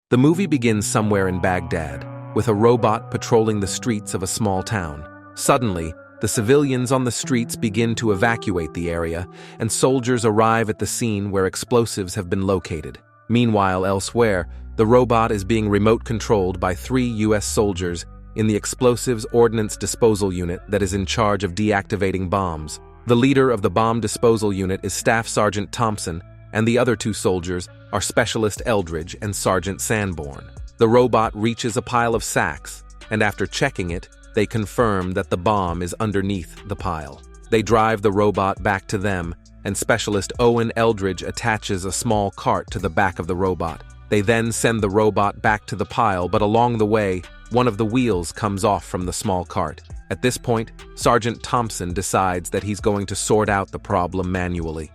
The movie begins somewhere in Baghdad, with a robot patrolling the streets of a small town. Suddenly, the civilians on the streets begin to evacuate the area, and soldiers arrive at the scene where explosives have been located. Meanwhile, elsewhere, the robot is being remote-controlled by 3 U.S. soldiers in the Explosives Ordnance Disposal Unit that is in charge of deactivating bombs. The leader of the bomb disposal unit is Staff Sergeant Thompson, and the other 2 soldiers are Specialist Eldridge and Sergeant Sanborn. The robot reaches a pile of sacks, and after checking it, they confirm that the bomb is underneath the pile. They drive the robot back to them, and Specialist Owen Eldridge attaches a small cart to the back of the robot. They then send the robot back to the pile, but along the way, one of the wheels comes off from the small cart. At this point, Sergeant Thompson decides that he's going to sort out the problem manually.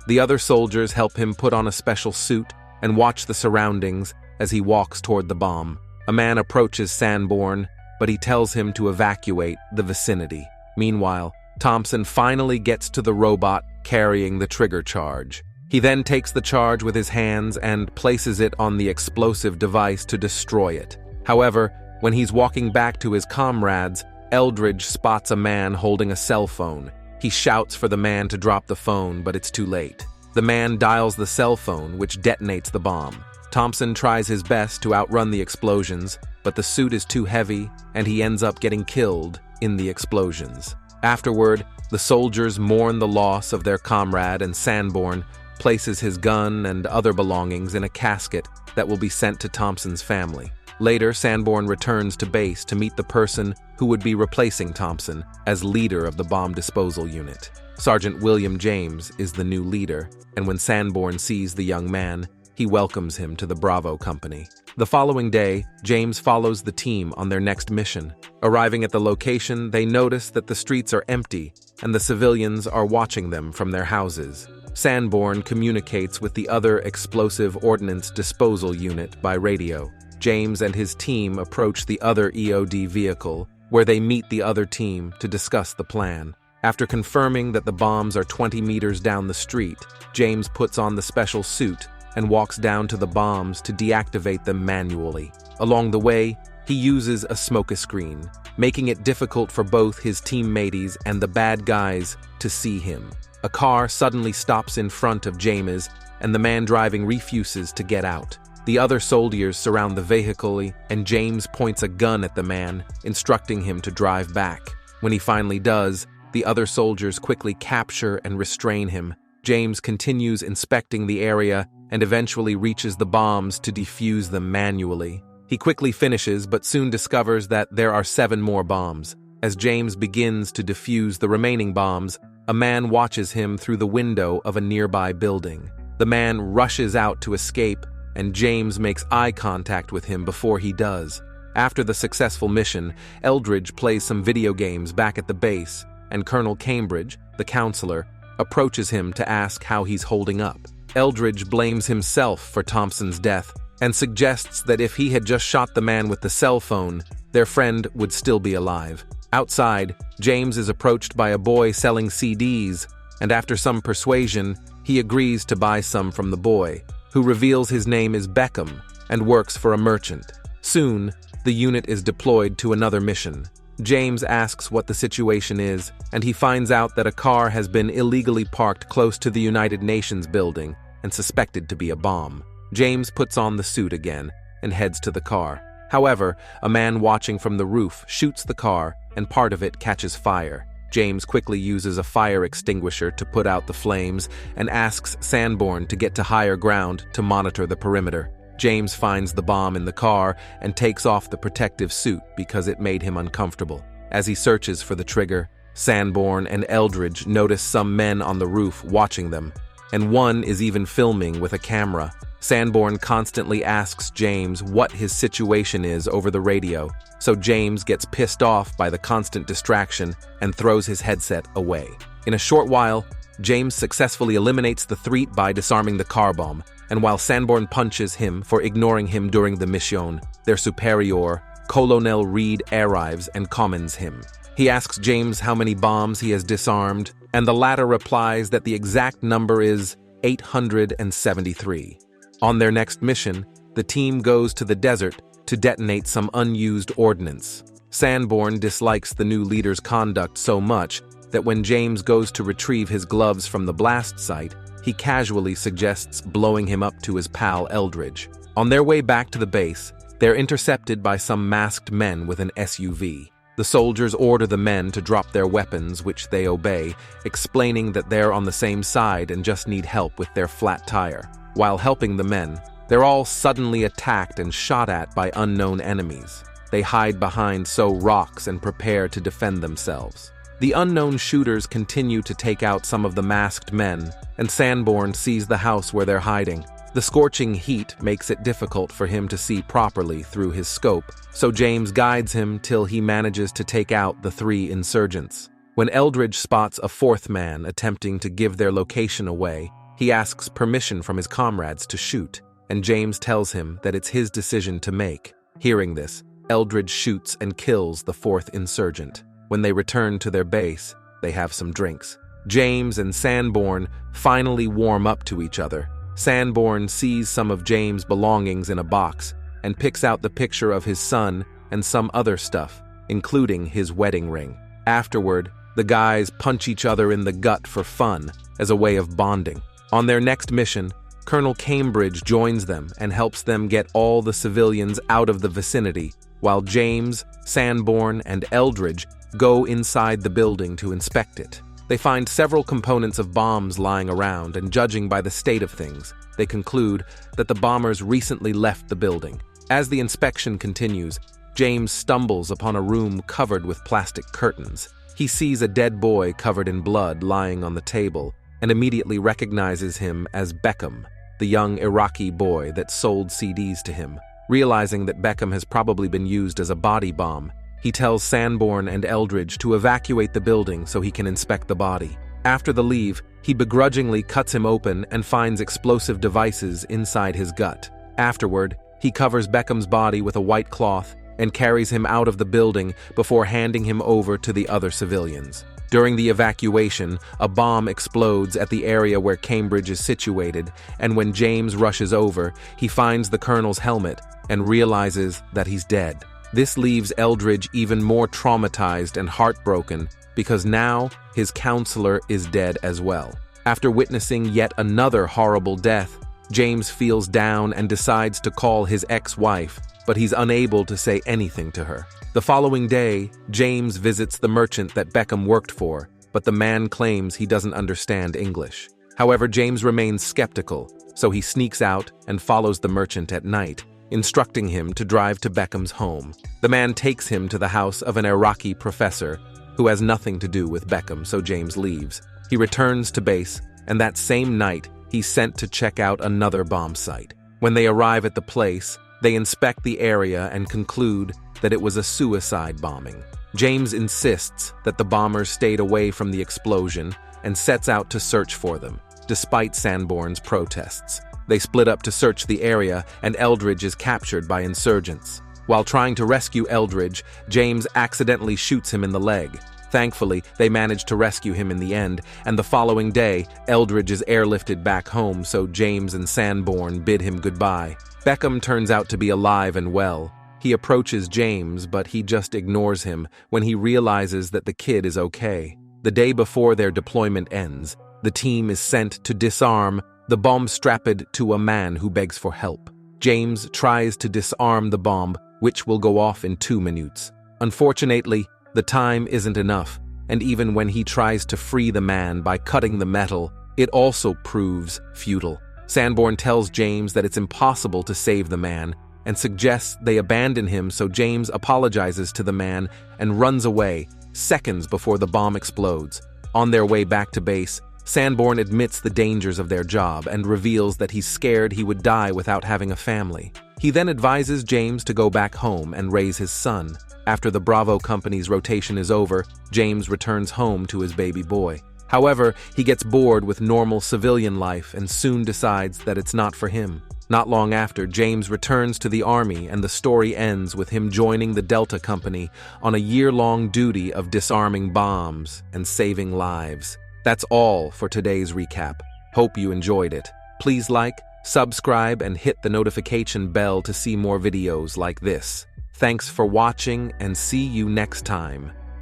The other soldiers help him put on a special suit and watch the surroundings as he walks toward the bomb. A man approaches Sanborn, but he tells him to evacuate the vicinity. Meanwhile, Thompson finally gets to the robot carrying the trigger charge. He then takes the charge with his hands and places it on the explosive device to destroy it. However, when he's walking back to his comrades, Eldridge spots a man holding a cell phone. He shouts for the man to drop the phone, but it's too late. The man dials the cell phone, which detonates the bomb. Thompson tries his best to outrun the explosions, but the suit is too heavy, and he ends up getting killed in the explosions. Afterward, the soldiers mourn the loss of their comrade, and Sanborn places his gun and other belongings in a casket that will be sent to Thompson's family. Later, Sanborn returns to base to meet the person who would be replacing Thompson as leader of the bomb disposal unit. Sergeant William James is the new leader, and when Sanborn sees the young man, he welcomes him to the Bravo Company. The following day, James follows the team on their next mission. Arriving at the location, they notice that the streets are empty and the civilians are watching them from their houses. Sanborn communicates with the other Explosive Ordnance Disposal Unit by radio. James and his team approach the other EOD vehicle, where they meet the other team to discuss the plan. After confirming that the bombs are 20 meters down the street, James puts on the special suit and walks down to the bombs to deactivate them manually. Along the way, he uses a smoke-screen, making it difficult for both his teammates and the bad guys to see him. A car suddenly stops in front of James, and the man driving refuses to get out. The other soldiers surround the vehicle, and James points a gun at the man, instructing him to drive back. When he finally does, the other soldiers quickly capture and restrain him. James continues inspecting the area and eventually reaches the bombs to defuse them manually. He quickly finishes, but soon discovers that there are 7 more bombs. As James begins to defuse the remaining bombs, a man watches him through the window of a nearby building. The man rushes out to escape, and James makes eye contact with him before he does. After the successful mission, Eldridge plays some video games back at the base, and Colonel Cambridge, the counselor, approaches him to ask how he's holding up. Eldridge blames himself for Thompson's death and suggests that if he had just shot the man with the cell phone, their friend would still be alive. Outside, James is approached by a boy selling CDs, and after some persuasion, he agrees to buy some from the boy, who reveals his name is Beckham and works for a merchant. Soon, the unit is deployed to another mission. James asks what the situation is, and he finds out that a car has been illegally parked close to the United Nations building and suspected to be a bomb. James puts on the suit again and heads to the car. However, a man watching from the roof shoots the car, and part of it catches fire. James quickly uses a fire extinguisher to put out the flames and asks Sanborn to get to higher ground to monitor the perimeter. James finds the bomb in the car and takes off the protective suit because it made him uncomfortable. As he searches for the trigger, Sanborn and Eldridge notice some men on the roof watching them, and one is even filming with a camera. Sanborn constantly asks James what his situation is over the radio, so James gets pissed off by the constant distraction and throws his headset away. In a short while, James successfully eliminates the threat by disarming the car bomb, and while Sanborn punches him for ignoring him during the mission, their superior, Colonel Reed, arrives and commends him. He asks James how many bombs he has disarmed, and the latter replies that the exact number is 873. On their next mission, the team goes to the desert to detonate some unused ordnance. Sanborn dislikes the new leader's conduct so much that when James goes to retrieve his gloves from the blast site, he casually suggests blowing him up to his pal Eldridge. On their way back to the base, they're intercepted by some masked men with an SUV. The soldiers order the men to drop their weapons, which they obey, explaining that they're on the same side and just need help with their flat tire. While helping the men, they're all suddenly attacked and shot at by unknown enemies. They hide behind rocks and prepare to defend themselves. The unknown shooters continue to take out some of the masked men, and Sanborn sees the house where they're hiding. The scorching heat makes it difficult for him to see properly through his scope, so James guides him till he manages to take out the 3 insurgents. When Eldridge spots a 4th man attempting to give their location away, he asks permission from his comrades to shoot, and James tells him that it's his decision to make. Hearing this, Eldridge shoots and kills the 4th insurgent. When they return to their base, they have some drinks. James and Sanborn finally warm up to each other. Sanborn sees some of James' belongings in a box and picks out the picture of his son and some other stuff, including his wedding ring. Afterward, the guys punch each other in the gut for fun as a way of bonding. On their next mission, Colonel Cambridge joins them and helps them get all the civilians out of the vicinity, while James, Sanborn, and Eldridge go inside the building to inspect it. They find several components of bombs lying around, and judging by the state of things, they conclude that the bombers recently left the building. As the inspection continues, James stumbles upon a room covered with plastic curtains. He sees a dead boy covered in blood lying on the table and immediately recognizes him as Beckham, the young Iraqi boy that sold CDs to him. Realizing that Beckham has probably been used as a body bomb, he tells Sanborn and Eldridge to evacuate the building so he can inspect the body. After the leave, he begrudgingly cuts him open and finds explosive devices inside his gut. Afterward, he covers Beckham's body with a white cloth and carries him out of the building before handing him over to the other civilians. During the evacuation, a bomb explodes at the area where Cambridge is situated, and when James rushes over, he finds the colonel's helmet and realizes that he's dead. This leaves Eldridge even more traumatized and heartbroken because now his counselor is dead as well. After witnessing yet another horrible death, James feels down and decides to call his ex-wife, but he's unable to say anything to her. The following day, James visits the merchant that Beckham worked for, but the man claims he doesn't understand English. However, James remains skeptical, so he sneaks out and follows the merchant at night, instructing him to drive to Beckham's home. The man takes him to the house of an Iraqi professor who has nothing to do with Beckham, so James leaves. He returns to base, and that same night, he's sent to check out another bomb site. When they arrive at the place, they inspect the area and conclude that it was a suicide bombing. James insists that the bombers stayed away from the explosion and sets out to search for them, despite Sanborn's protests. They split up to search the area, and Eldridge is captured by insurgents. While trying to rescue Eldridge, James accidentally shoots him in the leg. Thankfully, they manage to rescue him in the end, and the following day, Eldridge is airlifted back home, so James and Sanborn bid him goodbye. Beckham turns out to be alive and well. He approaches James, but he just ignores him when he realizes that the kid is okay. The day before their deployment ends, the team is sent to disarm the bomb strapped to a man who begs for help. James tries to disarm the bomb, which will go off in 2 minutes. Unfortunately, the time isn't enough, and even when he tries to free the man by cutting the metal, it also proves futile. Sanborn tells James that it's impossible to save the man and suggests they abandon him, so James apologizes to the man and runs away seconds before the bomb explodes. On their way back to base, Sanborn admits the dangers of their job and reveals that he's scared he would die without having a family. He then advises James to go back home and raise his son. After the Bravo company's rotation is over, James returns home to his baby boy. However, he gets bored with normal civilian life and soon decides that it's not for him. Not long after, James returns to the army, and the story ends with him joining the Delta Company on a year-long duty of disarming bombs and saving lives. That's all for today's recap. Hope you enjoyed it. Please like, Subscribe and hit the notification bell to see more videos like this. Thanks for watching and see you next time.